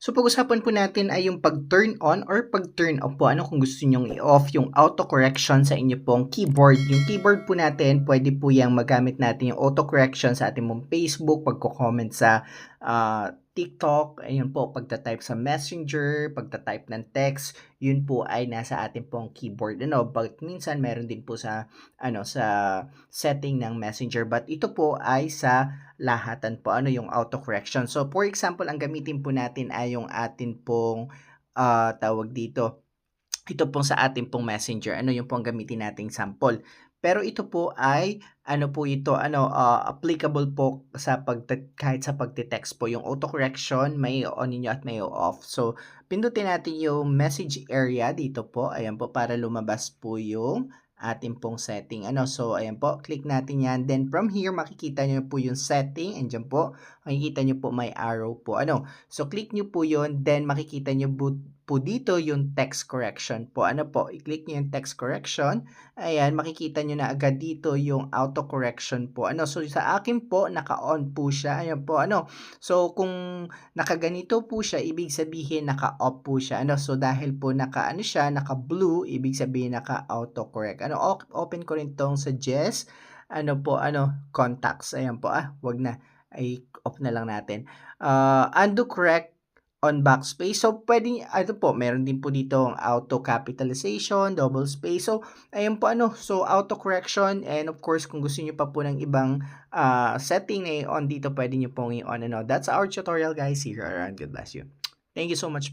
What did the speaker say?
So pag-usapan po natin ay yung pag-turn on or pag-turn off po. Ano kung gusto nyong i-off yung auto-correction sa inyo pong keyboard. Yung keyboard po natin, pwede po yung magamit natin yung auto-correction sa ating mong Facebook, pagko-comment sa TikTok, ayun po, pagta-type sa Messenger, pagta-type ng text, yun po ay nasa ating pong keyboard. But minsan meron din po sa sa setting ng Messenger. But ito po ay sa lahatan po, yung auto-correction. So, for example, ang gamitin po natin ay yung atin pong, tawag dito, ito pong sa ating pong Messenger, yung pong gamitin nating sample. Pero ito po ay, po ito, applicable po sa kahit sa pagte-text po. Yung auto-correction, may on ninyo at may off. So, pindutin natin yung message area dito po. Ayan po, para lumabas po yung ating pong setting. So, ayan po, click natin yan. Then, from here, makikita nyo po yung setting. And dyan po, makikita nyo po may arrow po. So, click nyo po yun. Then, makikita nyo po dito yung text correction po. I-click nyo yung text correction. Ayan, makikita nyo na agad dito yung auto correction po. So sa akin po, naka-on po siya. Ayan po, So kung nakaganito po siya, ibig sabihin naka-off po siya. So dahil po naka-blue, ibig sabihin naka-auto correct. Open ko rin tong suggest. Contacts. Ayan po, wag na. Ay, off na lang natin. Undo correct on backspace. So, pwedeng, meron din po dito ang auto capitalization, double space. So, ayun po so auto correction, and of course, kung gusto niyo pa po ng ibang setting na on dito, pwede niyo pong i-on. That's our tutorial, guys. See you around. God bless you. Thank you so much po.